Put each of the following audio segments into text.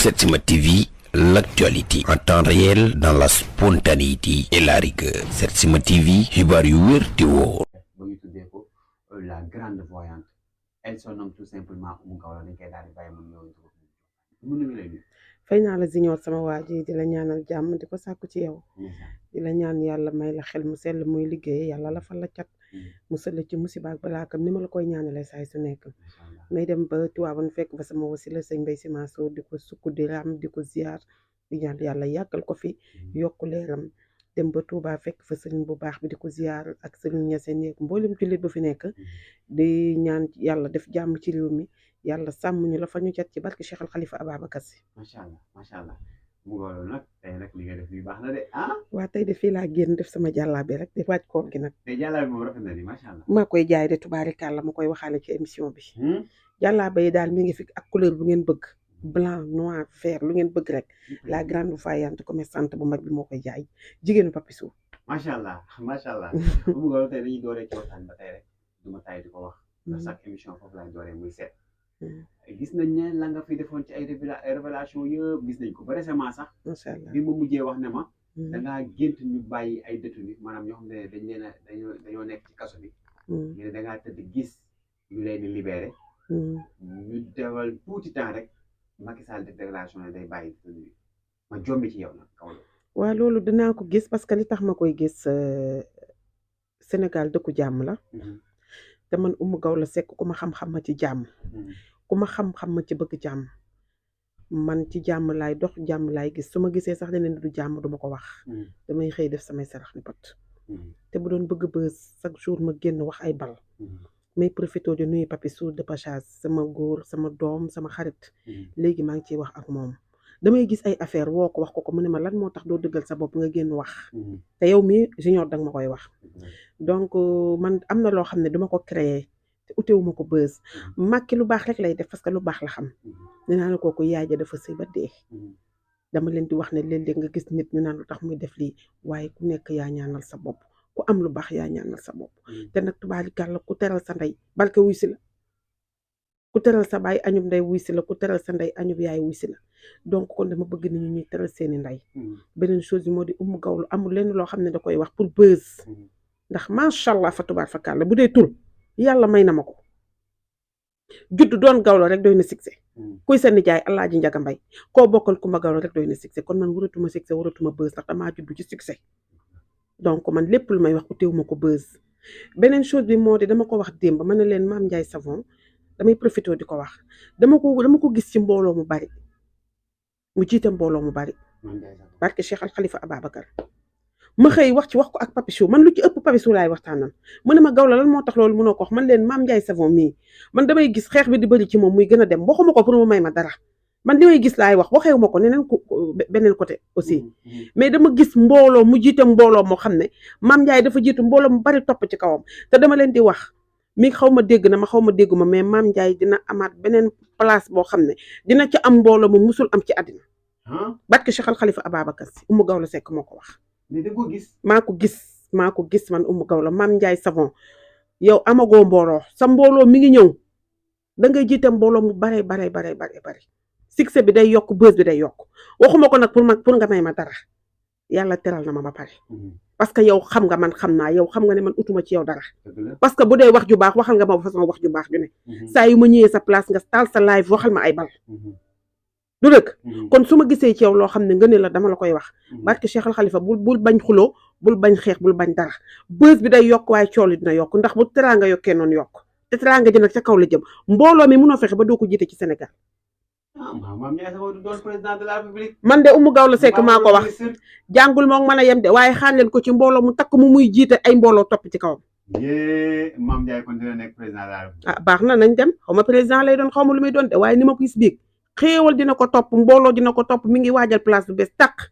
Setsima TV, l'actualité en temps réel dans la spontanéité et la rigueur. Setsima TV, xibaar yu wér te wóor. ba ñu tuddee ko la grande voyante elle se nomme tout simplement Oumou Gawlo dañ koy daal di bàyyi mu ñëw mu ngi lay nuyu. fay naa la Junior sama waa ji di la ñaanal jàmm di ko sàkku ci yow di la ñaan yàlla may la xel mu sell muy liggéey yàlla la fa la cat musal la ci musiba ak balaakam ni ma la koy ñaanalee saay su nekk may dem ba Tiwaawan fekk ba sama wasila sëñ Mbay Si Mansour di ko sukk di ram di ko ziar di ñaan yàlla yàggal ko fi yokku leeram dem ba Touba fekk fa sëriñ bu baax bi di ko ziar ak sëriñ Ñaseen yeeg mboolem jullit bu fi nekk di ñaan yàlla def jàmm ci réew mi yàlla sàmm ñu la fa ñu cat ci barke Cheikh Al Khalifa Ababacar Si. macha allah Oumou Gawlo nag tey nag li nga def nii baax na de ah. waa tey de fii laa génn def sama jàllaabe rek di waaj koor gi nag. tey jàllaabe moom rafet na ni macha allah. maa koy jaay de tubaarikàlla ma koy waxaale ci émission bi. jàllaabe yi daal mi ngi fi ak couleur bu ngeen bëgg. blanc noir vert lu ngeen bëgg rek. la grande voyante commerçante bu mag bi moo koy jaay jigéenu Papichou. macha allah Oumou Gawlo tey dañuy dooree ci waxtaan ba tey rek du ma tay di ko wax. ndax chaque émission foofu laay dooree muy seet. gis nañ ne la nga fi defoon ci ay révélation yëpp gis nañ ko ba récemment sax. macha allah bi ma mujjee wax ne ma. dangaa gént ñu bàyyi ay détenus maanaam ñoo xam ne dañ leen a dañoo nekk ci kaso bi. ñu ne dangaa tëdd gis ñu leen di libéré. ñu defal tuuti temps rek Macky Sall def déclaration ne day bàyyi détenus yi ma jombi ci yow nag Gawlo. waaw loolu dinaa ko gis parce que li tax ma koy gis Sénégal dëkku jàmm la. te man Oumou Gawlo Seck ku ma xam-xam ma ci jàmm. ku ma xam-xam ma ci bëgg jàmm man ci jàmm laay dox jàmm laay gis su ma gisee sax leneen du jàmm duma ko wax damay xëy def samay sarax ni pot te bu doon bëgg bës chaque jour ma génn wax ay bal may profité di nuyu Papichou de passage sama góor sama doom sama xarit léegi maa ngi ciy wax ak moom damay gis ay affaire woo ko wax ko mu ne ma lan moo tax doo dëggal sa bopp nga génn wax te yow mii Junior danga ma koy wax donc man am na loo xam ne duma ko créer te utewuma ko bës Macky lu baax rek lay def parce que lu baax la xam nee naa la kooku yaay ja dafa sëy ba dee dama leen di wax ne léeg-léeg nga gis nit ñu naan lu tax muy def lii waaye ku nekk yaa ñaanal sa bopp ku am lu baax yaa ñaanal sa bopp te nag tubaarikàlla ku teral sa ndey barke wuy si la ku teral sa baay añub ndey wuy si la ku teral sa ndey añub yaay wuy si la donc kon dama bëgg nit ñuy teral seeni ndey beneen chose bi moo di Oumou Gawlo amul lenn loo xam ne da koy wax pour bës ndax macha allah fa tubaar fa kàlla bu dee tur yàlla may na ma ko judd doon Gawlo rek doy na succès kuy sa nijaay Alaaji Njaga Mbay koo bokkal Kumba Gawlo rek doy na succès kon man waratuma succès waratuma bës ndax damaa judd ci succès donc man lépp lu may wax uteewuma ko bës beneen chose bi moo di dama ko wax démb ma ne leen Maam Njaay Savon damay profité di ko wax dama ko gis ci mbooloo mu bari mu jiite mbooloo mu bari barke Cheikh Al Khalifa Ababacar ma xëy wax ko ak Papichou man lu ci ëpp Papichou laay waxtaanal mu ne ma Gawlo lan moo tax loolu mënoo ko wax man leen Maam Njaay Savon mii man damay gis xeex bi di bëri ci moom muy gën a dem waxuma ko pour mu may ma dara man li may gis laay wax waxeewuma ko neneen beneen côté aussi mais dama gis mbooloo mu jiite mbooloo moo xam ne Maam Njaay dafa jiitu mbooloo mu bari topp ci kawam te dama leen di wax mi xaw ma dégg na ma xaw ma dégguma mais Maam Njaay dina amaat beneen place boo xam ne dina ci am mbooloo mu musul am ci àddina barke Cheikh Al Khalifa Ababacar Si Oumou Gawlo Seck moo ko wax mais da ko gis. maa ko gis man Oumou Gawlo Maam Njaay Savon yow amagoo mbooloo sa mbooloo mi ngi ñëw da ngay jiite mbooloo mu bare succès bi day yokk bës bi day yokk waxuma ko nag pour nga may ma dara yàlla teral na ma ba pare parce que yow xam nga man xam naa yow xam nga ne man utuma ci yow dara parce que bu dee wax ju baax waxal nga ma façon wax ju baax ju ne saa yu ma ñëwee sa place nga taal sa live waxal ma ay bal du dëgg kon su ma gisee ci yow loo xam ne nga ne la dama la koy wax barke Cheikh Al Khalifa bul bañ xuloo bul bañ xeex bul bañ dara bës bi day yokk waaye cool dina yokk ndax bu teraanga yokkee noonu yokk te teraanga ji nag ca kaw la jëm mbooloo mi mënoo fexe ba doo ko jiite ci Sénégal Maam Njaay Savon du doon président de la République. man de Oumou Gawlo Seck maa ko wax jàngul moom mën a yem de waaye xaar leen ko ci mbooloo mu takk mu muy jiite ay mbooloo topp ci kawam Maam Njaay kon dina nekk président de la République. ah baax na nañ dem xaw ma président lay doon xaw ma lu muy doon de waaye ni ma ko gis biig xéewal dina ko topp mbooloo dina ko topp mi ngi waajal place bu bees tàq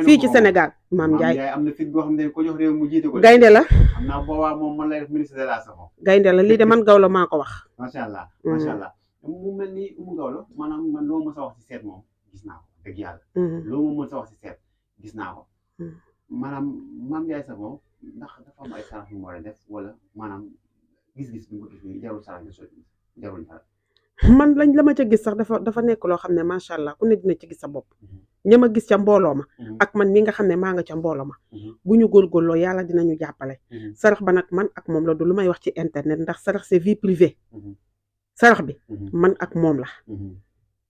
fii ci Sénégal Maam Njaay am na fit boo xam ne ko jox réew mu jiite ko gaynde la xam naa boobaa moom man lay def ministre de la Savon gaynde la lii de man Gawlo maa ko wax macha allah mu mel ni Oumou Gawlo maanaam man loo mës a wax ci seet moom gis naa ko dëgg yàlla loo ma mës a wax ci seet gis naa ko maanaam Maam Njaay Savon ndax dafa am ay sarax yu mu war a def wala maanaam gis-gis bi nga ko gis nii jarul sarax nga sotti jarul dara man lañ la ma ca gis sax dafa nekk loo xam ne macha allah ku ne dina ci gis sa bopp ña ma gis ca mbooloo ma ak man mi nga xam ne maa nga ca mbooloo ma bu ñu góorgóorloo yàlla dinañu jàppale sarax ba nag man ak moom la du lu may wax ci internet ndax sarax c'est vie privée sarax bi man ak moom la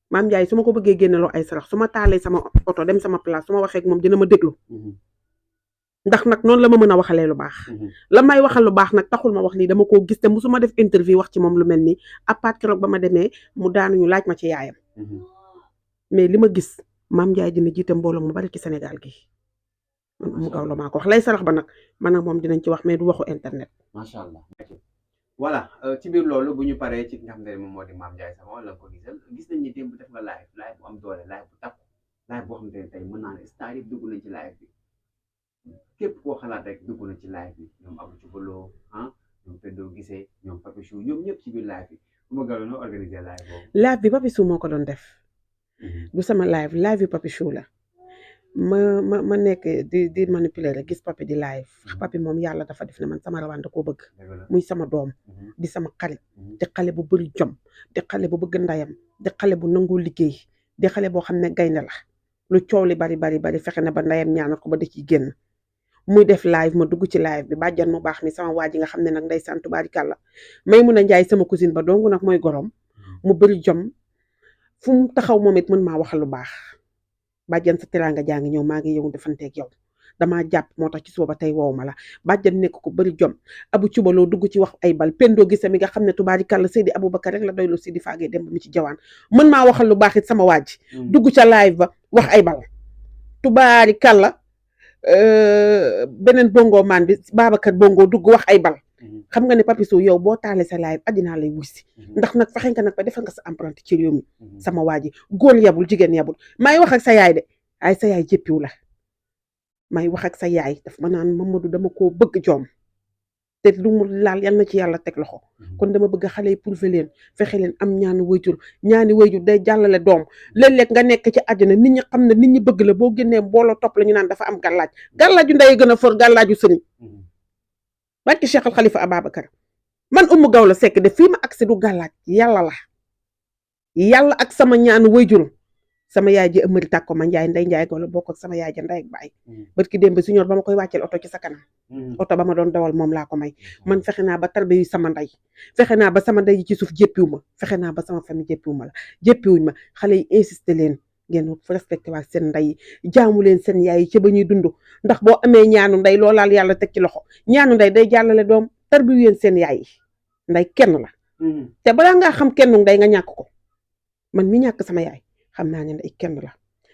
maam Ndiaye su ma ko bëggee génneloo ay sarax su ma taalee sama oto dem sama place su ma waxee ak moom dina ma déglu ndax nag noonu la ma mën a waxalee lu baax la may waxal lu baax nag taxul ma wax lii dama koo gis te musuma def interview wax ci moom lu mel nii à part keroog ba ma demee mu daanuñu laaj ma ci yaayam mais li ma gis maam Ndiaye dina jiite mbooloo mu bari ci Sénégal gi man mu gaaw la maa ko wax lay sarax ba nag man ak moom dinañ ci wax mais du waxu internet. macha allah. voilà ci biir loolu bu ñu paree ci nga xam ne moom moo di Mame Ndiaye Savon la ko gisal gis nañ ni démb def nga live bu am doole live bu takku live boo xam ne tey mën naa ne star yëpp dugg nañ ci live bi képp koo xalaat rek dugg na ci live bi ñoom Abou Thioubalo ñoom Pendo Guissé ñoom Papichou ñoom ñëpp ci biir live bi bu ma gënoon a organiser live boobu. live bi Papichou moo ko doon def du sama live bi Papichou la ma nekk di manipuler rek gis papi di live papi moom yàlla dafa def ne man sama rawaan da koo bëgg muy sama doom di sama xarit di xale bu bëri jom di xale bu bëgg ndayam di xale bu nangoo liggéey di xale boo xam ne gaynde la lu coow li bari fexe na ba ndayam ñaanal ko ba da ciy génn muy def live ma dugg ci live bi bàjjan mu baax mi sama waa ji nga xam ne nag nday sant baarikàlla Maymuna Njaay sama cousine ba dong nag mooy gorom mu bëri jom fu mu taxaw moom it mën maa waxal lu baax bàjjan sa teraanga jaa ngi ñëw maa ngi yow defanteeg yow damaa jàpp moo tax ci suba ba tey wow ma la bàjjan nekk ko bëri jom Abou Thioubalo dugg ci wax ay bal Pendo Guissé mi nga xam ne tubaarikàlla Seydi Aboubacar rek la doylu Seydi Faagee dem ba mi ci jawaan mën maa waxal lu baax it sama waaj dugg ca live ba wax ay bal tubaarikàlla beneen bongo maan bi Babacar bongo dugg wax ay bal xam nga ne Papichou yow boo taalee sa live addinaa lay wusi ndax nag fexe nga nag ba defal nga sa empreinte ci réew mi sama waa ji góor yabul jigéen yabul may wax ak sa yaay de ay sa yaay jéppiwu la may wax ak sa yaay daf ma naan Mamadou dama koo bëgg joom te lu mu laal yal na ci yàlla teg loxo kon dama bëgg xale yi prouver leen fexe leen am ñaani wayjur day jàllale doom léeg-léeg nga nekk ci àddina nit ñi xam ne nit ñi bëgg la boo génnee mbooloo topp la ñu naan dafa am gàllaaju ndey gën a for gàllaaju sëriñ barki Cheikh Al Khalifa Ababacar man Oumou Gawlo Seck de fii ma agsi du gàllaaj yàlla ak sama ñaanu wayjur sama yaay ji ëmari tàkko ma Njaay Ndey Njaay Gawlo bokk ak sama yaay ja ndey ak baay barki démb si ñor ba ma koy wàcceel oto ci sa kanam oto ba ma doon dawal moom laa ko may man fexe naa ba tarbe yu sama ndey fexe naa ba sama ndey yi ci suuf jéppiwu ma fexe naa ba sama famille jéppiwuñ ma xale yi insisté leen ngeen respecté waa seen ndey jaamu leen seen yaay yi ca ba ñuy dund ndax boo amee ñaanu ndey loolaal yàlla teg ci loxo ñaanu ndey day jàllale doom tarbiyu yeen seen yaay yi ndey kenn la te balaa ngaa xam kenn ndey nga ñàkk ko man mi ñàkk sama yaay xam naa ne ndey kenn la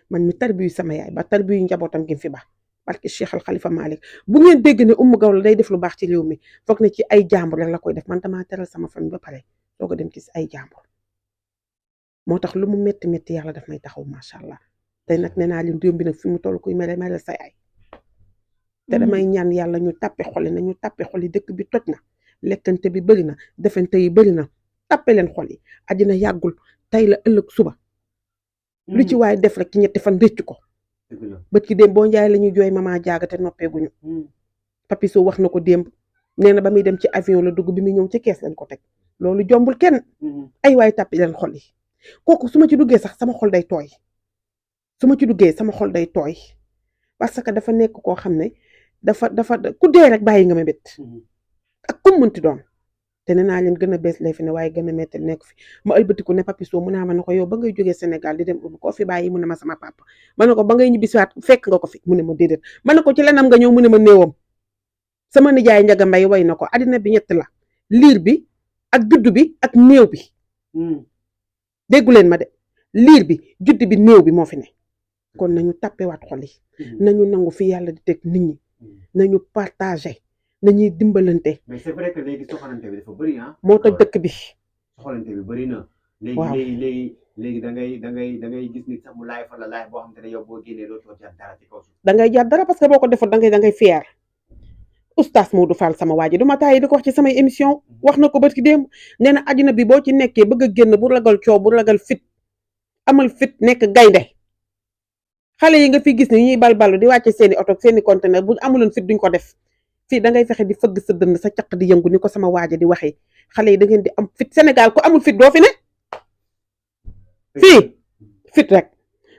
man mi tarbiyu sama yaay ba tarbiyu njabootam gi fi ba barke Cheikh Al Khalifa Malick bu ngeen dégg ne Oumou Gawlo day def lu baax ci réew mi foog ne ci ay jàmbur rek la koy def man damaa teral sama famille ba pare soo ko dem ci ay jàmbur moo tax lu mu métti yàlla daf may taxaw macha allah tey nag nee naa leen réew bi nag fi mu toll kuy mere sa yaay te damay ñaan yàlla ñu tàppe xol yi dëkk bi toj na lekkante bi bëri na defante yi bëri na tàppe leen xol yi àddina yàggul tey la ëllëg suba lu ci waaye def rek ci ñetti fan rëcc ko bët ki démb boo njaay la ñuy jooy mama jaaga te noppeeguñu Papichou wax na ko démb nee na ba muy dem ci avion la dugg bi muy ñëw ci kees lañ ko teg loolu jombul kenn ay waaye tàppe leen xol yi kooku su ma ci duggee sax sama xol day tooy parce que dafa nekk koo xam ne dafa ku dee rek bàyyi nga ma bét ak ku mënti doon te nee naa leen gën a bees lay fi ne waaye gën a metti nekk fi ma ëlbatiku ne Papichou mu naa ma ne ko yow ba ngay jógee Sénégal di dem ubbi koo fi bàyyi mu ne ma sama papa ma ne ko ba ngay ñibbisiwaat fekk nga ko fi mu ne ma déedéet ma ne ko ci lenam nga ñëw mu ne ma néewam sama nijaay Njaga Mbay way na ko addina bi ñett la liir bi ak juddu bi ak néew bi déggu leen ma de liir bi judd bi néew bi moo fi ne kon nañu tàppewaat xol yi nañu nangu fi yàlla di teg nit ñi nañu partagé nañuy dimbalante. mais c'est vrai que léegi soxalante bi dafa bëri moo tax dëkk bi. soxalante bi bëri na. waaw léegi da ngay gis nit sax mu laay fa la laay boo xam te ne yow boo génnee doo ci jar dara ci kaw suuf. da ngay jar dara parce que boo ko defoon da ngay fier oustaz Modou Fall sama waa ji du ma taay di ko wax ci samay émission wax na ko ba ci démb nee na àddina bi boo ci nekkee bëgg a génn bu ragal coow bu ragal fit amal fit nekk gaynde xale yi nga fi gis ne ñuy balbalu di wàcce seeni oto seeni conteneur bu amuloon fit duñ ko def fii da ngay fexe di fëgg sa dënn sa caq di yëngu ni ko sama waaja di waxee xale yi da ngeen di am fit Sénégal ku amul fit doo fi ne fii fit rek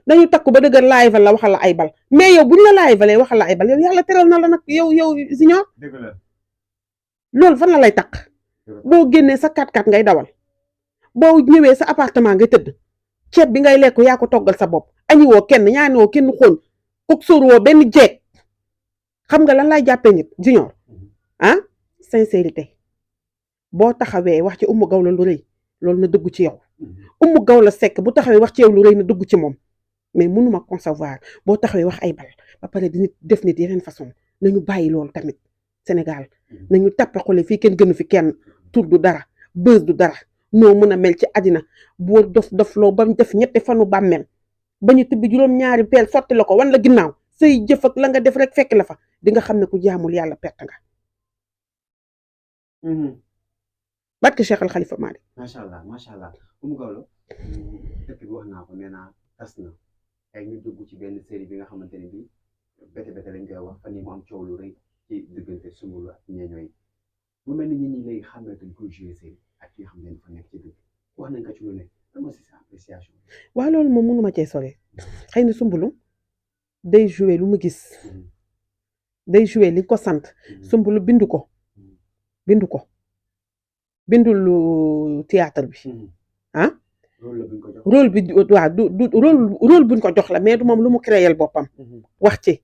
dañu takku ba dëgër live la waxal la ay bal mais yow buñ la live waxal la ay bal yow yàlla teral na la nag yow Junior loolu fan la lay takk boo génnee sa 4x4 ngay dawal boo ñëwee sa appartement ngay tëdd ceeb bi ngay lekk yaa ko toggal sa bopp añi woo kenn ñaani woo kenn xooñ kok sóor woo benn jeeg xam nga lan lay jàppee nit Junior ah sincérité boo taxawee wax ci Oumou Gawlo lu rëy loolu na dëggu ci yow Oumou Gawlo Seck bu taxawee wax ci yow lu rëy na dëggu ci moom mais mënuma concevoir boo taxawee wax ay bal ba pare di nit def nit yeneen façon nañu bàyyi loolu tamit Sénégal nañu tàppe xole fii kenn gënu fi kenn tur du dara bës du dara noo mën a mel ci àddina boo dof loo ba mu def ñetti fanu bàmmeel ba ñu tibbi juróom-ñaari peel sotti la ko wan la ginnaaw say jëf ak la nga def rek fekk la fa di nga xam ne ku jaamul yàlla perte nga barke Cheikh Al Khalifa Malick macha allah Oumou Gawlo dëkk bi wax naa ko nee naa tas na ay ñu dugg ci benn série bi nga xamante ne bii bete lañ koy wax fan yii mu am coow lu rëy ci diggante Soumboulou ak ñeeñoo yi mu mel ni ñi léegi xam ne dañ koy joué série ak ki nga xam ne dañ fa nekk ci dëkk wax nañ ko ci lu ne dama si sa appréciation. waaw loolu moom mënuma cee sore xëy na Soumboulou day joué lu mu gis day joué li ko sant Soumboulou bindu ko bindul théâtre bi ah rôle bi waaw du rôle buñ ko jox la mais du moom lu mu créel boppam wax ci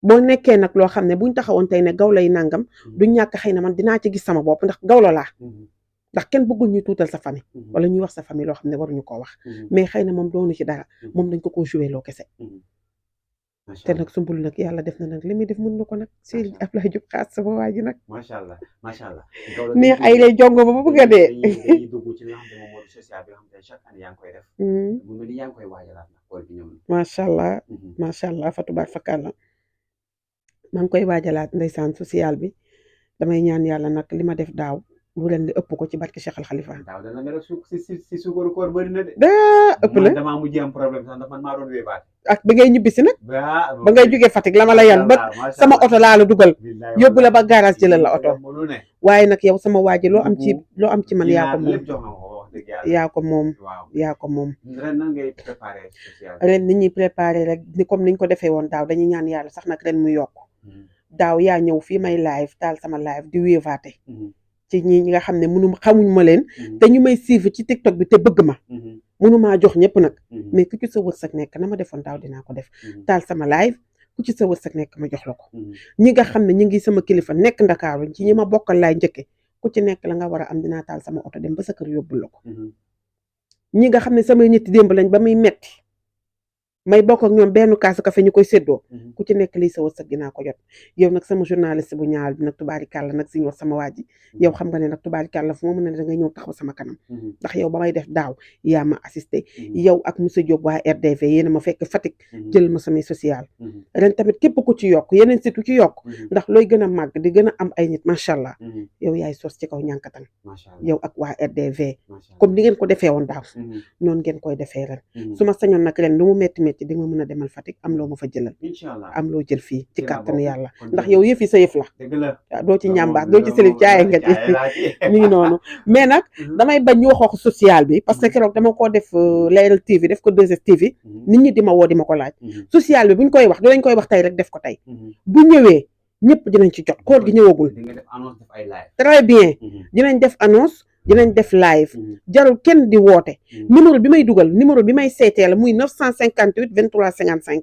boo nekkee nag loo xam ne buñ taxawoon tey ne Gawlo yi nangam du ñàkk xëy na man dinaa ci gis sama bopp ndax Gawlo laa ndax kenn bëggul ñuy tuutal sa famille wala ñuy wax sa famille loo xam ne waruñu koo wax mais xëy na moom doonu ci dara moom dañ ko joué loo kese te nag Soumboulou nag yàlla def na nag li muy def mën na ko nag si Ablaye Diop xaas sama waa ji nag macha allah neex ay lay jongo ba bëgg a dee dañuy dugg ci li nga xam ne moom moo di social bi nga xam ne chaque année yaa ngi koy def mu mel ni yaa ngi koy waajalaat nag koor bi ñëw na macha allah fa tubaar fakkaat la maa ngi koy waajalaat ndeysaan social bi damay ñaan yàlla nag li ma def daaw lu leen di ëpp ko ci barke Cheikh Al Khalifa daaw dana nga def si suukaru koor bëri na de daa ëpp na damaa mujjee am problème sax ndax man maa doon wéebaat ak ba ngay ñibbisi nag ba ngay jógee Fatick la ma la yan ba sama oto laa la dugal yóbbu la ba garage jëlal la oto waaye nag yow sama waaji loo am ci man yaa ko moom ren ni ñuy préparé rek ni comme niñ ko defee woon daaw dañuy ñaan yàlla sax nag ren mu yokk daaw yaa ñëw fii may live taal sama live di wéevaate ci ñi nga xam ne xamuñ ma leen te ñu may suivre ci TikTok bi te bëgg ma mënumaa jox ñëpp nag mais ku ci sa wërsëg nekk na ma defoon daaw dinaa ko def taal sama live ku ci sa wërsëg nekk ma jox la ko ñi nga xam ne ñu ngi sama kilifa nekk Ndakaaru ci ñi ma bokkal laay njëkke ku ci nekk la nga war a am dinaa taal sama oto dem ba sa kër yóbbul la ko ñi nga xam ne samay nit démb lañ ba muy metti may bokk ak ñoom benn kaasu café ñu koy séddoo ku ci nekk lii sa wërsëg dinaa ko jot yow nag sama journaliste bu ñaawal bi nag tubaarikàlla nag Junior sama waa ji yow xam nga ne nag tubaarikàlla fu ma mën ne da nga ñëw taxaw sama kanam ndax yow ba may def daaw yaa ma assisté yow ak monsieur Diop waa RDV yéena ma fekk Fatick jël ma samay social ren tamit képp ku ci yokk yeneen situ ci yokk ndax looy gën a màgg di gën a am ay nit macha allah yow yaay sos ci kaw ñànkatan yow ak waa RDV comme ni ngeen ko defee woon daaw noonu ngeen koy defee ren su ma sañoon nag ren lu mu metti di nga mën a demal Fatick am loo ma fa jëlal am loo jël fii ci kàttanu yàlla ndax yow yëf yi sa yëf la waaw doo ci ñàmbaas doo ci sëlif caaye nga ci mi ngi noonu mais nag damay bañ ñu waxoo social bi parce que keroog dama ko def Leral TV def ko 2STV nit ñi di ma woo di ma ko laaj social bi buñ koy wax du lañ koy wax tey rek def ko tey bu ñëwee ñëpp dinañ ci jot koor gi ñëwagul très bien dinañ def annonce dinañ def live jarul kenn di woote numéro bi may dugal numéro bi may seetee la muy 958 23 55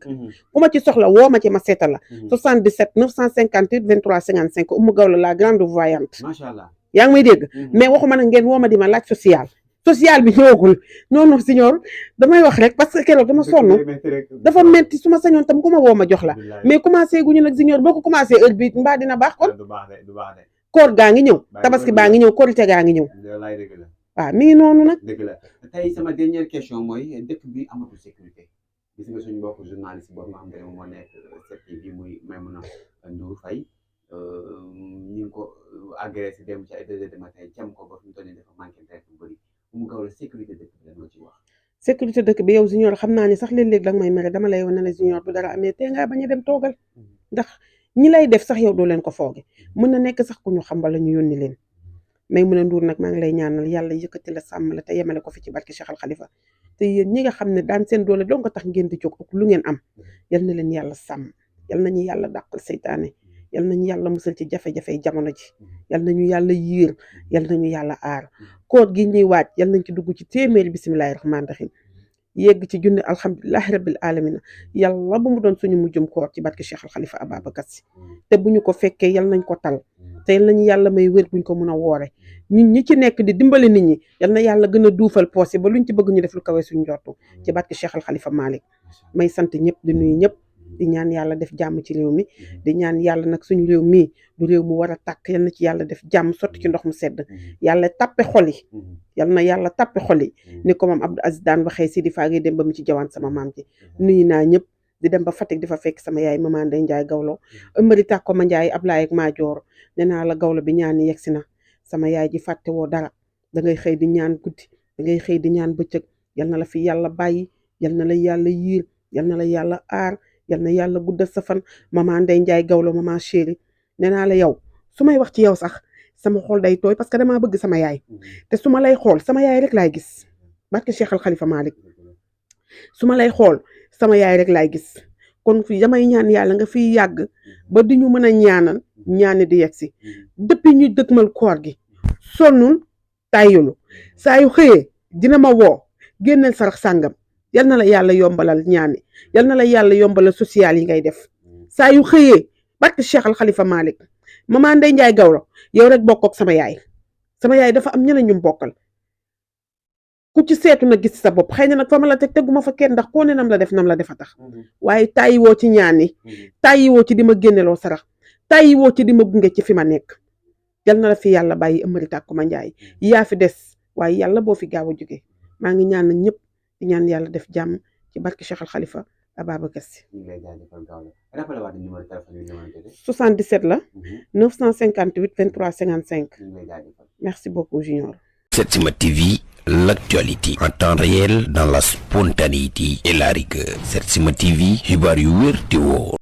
ku ma ci soxla woo ma ci ma seetal la 77 958 23 55 Oumou Gawlo la grande voyante yaa ngi may dégg mais waxuma nag ngeen woo ma di ma laaj social bi ñëwagul non Junior damay wax rek parce que keroog dama sonn dafa metti su ma sañoon tam ku ma woo ma jox la mais commencé guñu nag Junior boo ko commencé heure bi mbaa dina baax kon koor gaa ngi ñëw tabaski baa ngi ñëw korite gaa ngi ñëw waaw mi ngi noonu nag dëgg la tey sama dernière question mooy dëkk bi amatul sécurité gis nga suñu mbokk journaliste boobu nga xam ne moo nekk 7TV muy Maimouna Ndour Faye ñu ngi ko agressé dem ci ay 2 heures du matin jam ko ba fi mu toll nii dafa manqué deret bu bëri Oumou Gawlo sécurité dëkk bi lan moo ci wax sécurité dëkk bi yow Junior xam naa ni sax léeg-léeg danga may mere dama lay wane ne Junior bu dara amee te ngaa bañ a dem toogal ndax ñi lay def sax yow doo leen ko fooge mën na nekk sax ku ñu xam wala ñu yónni leen Maimouna Ndour nag maa ngi lay ñaanal yàlla yëkkati la sàmm la te yemale ko fi ci barke Cheikh Al Khalifa te yéen ñi nga xam ne daan seen doole doo nga tax ngeen di jóg ak lu ngeen am yal na leen yàlla sàmm yal nañu yàlla dàqal seytaane yal nañu yàlla musal ci jafe-jafe jamono ji yal nañu yàlla yiir yal nañu yàlla aar koor gi ñuy waaj yal nañ ci dugg ci téeméeri bisimilahi rahmaani rahim yegg ci junne alhamdulilahi rabbil alamina yàlla bu mu doon suñu mujjum koor ci barke Cheikh Al Khalifa Ababacar Sy te bu ñu ko fekkee yal nañ ko tal te yal nañu yàlla may wér buñ ko mun a woore ñun ñi ci nekk di dimbali nit ñi yal na yàlla gën a duufal poos yi ba luñ ci bëgg ñu def lu kawe suñu njortu ci barke Cheikh Al Khalifa Malick may sant ñëpp di nuyu ñëpp di ñaan yàlla def jàmm ci réew mi di ñaan yàlla nag suñu réew mii du réew mu war a tàkk yal na ci yàlla def jàmm sotti ci ndox mu sedd yàlla tappe xol yi yal na yàlla tappe xol yi ni ko maam Abdou Aziz daan waxee si di faagee dem ba mu ci jawaan sama maam ji nuyu naa ñëpp di dem ba Fatick di fa fekk sama yaay maman Ndeye Ndiaye Gawlo ëmmari tàkko ma Ndiaye Ablaye ak Maajoor nee naa la Gawlo bi ñaani yegsi na sama yaay ji fàtte woo dara da ngay xëy di ñaan guddi da ngay xëy di ñaan bëccëg yal na la fi yàlla bàyyi yal na la yàlla yiir yal na la yàlla aar yal na yàlla guddal sa fan maman Ndeye Ndiaye Gawlo maman chérie nee naa la yow su may wax ci yow sax sama xol day tooy parce que damaa bëgg sama yaay te su ma lay xool sama yaay rek laay gis barke Cheikh Al Khalifa Malick su ma lay xool sama yaay rek laay gis kon fi damay ñaan yàlla nga fiy yàgg ba di ñu mën a ñaanal ñaani di yegg si depuis ñu dëgmal koor gi sonnul tàyyulu saa yu xëyee dina ma woo génneel sarax sàngam yal na la yàlla yombalal ñaani yal na la yàlla yombalal social yi ngay def saa yu xëyee barke Cheikh Al Khalifa Malick maman Ndeye Ndiaye Gawlo yow rek bokk ak sama yaay dafa am ñeneen ñu bokkal ku ci seetu na gis sa bopp xëy na nag fa ma la teg teguma fa kenn ndax koo ne nam la def a tax waaye tàyyi woo ci ñaani tàyyi woo ci di ma génneloo sarax tàyyi woo ci di ma gunge ci fi ma nekk yal na la fi yàlla bàyyi ëmmari tàkku ma Njaay yaa fi des waaye yàlla boo fi gaaw a jóge maa ngi ñaan ñëpp di ñaan yàlla def jàmm ci barke Cheikh Al Khalifa Ababacar Sy 77 la 958 23 55 merci beaucoup Junior. Setsima TV, l'actualité en temps réel dans la spontanéité et la rigueur. Setsima TV, xibaar yu wér te wóor.